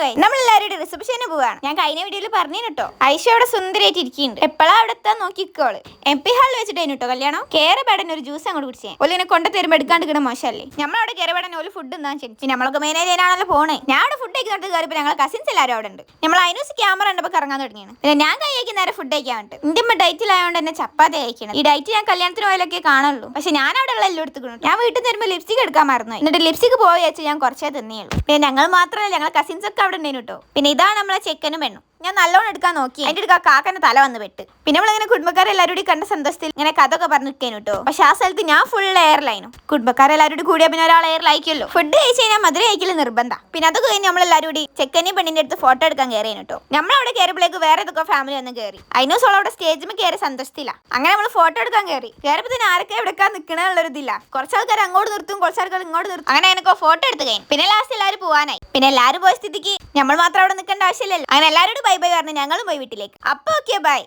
പോയി നമ്മളെല്ലാവരും റിസപ്ഷന് പോവാണ്. ഞാൻ കഴിഞ്ഞ വീഡിയോയിൽ പറഞ്ഞു കേട്ടോ. ഐഷ അവിടെ സുന്ദരിയായിട്ട് ഇരിക്കുന്നുണ്ട്. എപ്പോഴാ അവിടെ എത്താൻ നോക്കിക്കോള്. MP ഹാളിൽ വെച്ചിട്ടേനു കേട്ടോ കല്യാണം. കേറെ പേടൻ ഒരു ജ്യൂസ് അങ്ങോട്ട് കുടിച്ചേ. ഓലിനെ കൊണ്ട് തരുമ്പോ എടുക്കാണ്ടിരിക്കണ മോശമല്ലേ. നമ്മളവിടെ കേറെ പേടൻ ഒരു ഫുഡ് എന്താണെന്ന് ചോദിച്ചു. നമ്മളൊക്കെ മെയിനായി ആണല്ലോ പോണേ. ഞാൻ അവിടെ ഫുഡ് കഴിക്കുന്നിടത്ത് കയറിയപ്പോൾ ഞങ്ങൾ കസിൻസ് എല്ലാവരും അവിടെ ഉണ്ട്. നമ്മൾ അതിനൂസ് ക്യാമറ കണ്ടപ്പോൾ കറങ്ങാൻ തുടങ്ങിയാണ്. പിന്നെ ഞാൻ കഴിക്കാൻ നേരെ ഫുഡ് കഴിക്കാൻ വേണ്ടി ഇന്ത്യമ്മ ഡയറ്റിലായതുകൊണ്ട് തന്നെ ചപ്പാത്തി കഴിക്കണം. ഈ ഡയറ്റ് ഞാൻ കല്യാണത്തിന് പോയാലൊക്കെ കാണുള്ളൂ. പക്ഷെ ഞാൻ അവിടെ ഉള്ള എല്ലാം എടുത്തുകൊണ്ട് ഞാൻ വീട്ടിൽ നിന്ന് വരുമ്പോൾ ലിപ്സ്റ്റിക് എടുക്കാൻ മറന്നു. എന്നിട്ട് ലിപ്സ്റ്റിക് പോയി വെച്ച് ഞാൻ കുറച്ചേ തിന്നേയുള്ളൂ. പിന്നെ ഞങ്ങൾ മാത്രമല്ല ഞങ്ങൾ കസിൻസ് ഒക്കെ അവിടെ ഉണ്ടായിരുന്നു കേട്ടോ. പിന്നെ ഇതാണ് നമ്മളെ ചെക്കനും പെണ്ണും. ഞാൻ നല്ലോണം എടുക്കാൻ നോക്കി. അതിന്റെ അടുക്ക കാക്കന്റെ തല വന്ന് പെട്ട്. പിന്നെ നമ്മളിങ്ങനെ കുടുംബക്കാരെല്ലാവരും കൂടി കണ്ട സന്തോഷത്തിൽ ഇങ്ങനെ കഥ ഒക്കെ പറഞ്ഞു നിൽക്കേനു കേട്ടോ. പക്ഷെ ആ സ്ഥലത്ത് ഞാൻ ഫുൾ എയർലൈനും. കുടുംബക്കാരെല്ലാവരും കൂടിയാൽ പിന്നെ ഒരാൾ എയർലൈക്കുമല്ലോ. ഫുഡ് കഴിച്ച് കഴിഞ്ഞാൽ മധുര കഴിക്കൽ നിർബന്ധം. പിന്നെ അതൊക്കെ കഴിഞ്ഞ് നമ്മളെല്ലാവരും കൂടി ചെക്കനെയും പെണ്ണിന്റെ അടുത്ത് ഫോട്ടോ എടുക്കാൻ കയറിയേനു കേട്ടോ. നമ്മളവിടെ കയറിയപ്പോഴേക്ക് വേറെ ഏതൊക്കെ ഫാമിലി വന്ന് കയറി. അതിനോസോളം അവിടെ സ്റ്റേജിൽ കയറി സന്തോഷത്തില്ല. അങ്ങനെ നമ്മൾ ഫോട്ടോ എടുക്കാൻ കയറി. കയറിയപ്പോൾ തന്നെ ആരൊക്കെ എടുക്കാൻ നിൽക്കണമെന്നുള്ളൊരിതില്ല. കുറച്ച് ആൾക്കാർ അങ്ങോട്ട് നിർത്തും, കുറച്ച് ആൾക്കാർ ഇങ്ങോട്ട് നിർത്തും. അങ്ങനെ എനിക്ക് ഫോട്ടോ എടുത്ത് കഴിഞ്ഞു. പിന്നെ ലാസ്റ്റ് എല്ലാവരും പോകാനായി. പിന്നെ എല്ലാവരും പോയ സ്ഥിതിക്ക് നമ്മൾ മാത്രം അവിടെ നിൽക്കേണ്ട ആവശ്യമില്ലല്ലോ. അങ്ങനെ എല്ലാവരോടും ബൈ ബൈ പറഞ്ഞു ഞങ്ങളും പോയി വീട്ടിലേക്ക്. അപ്പൊ ഓക്കെ ബൈ.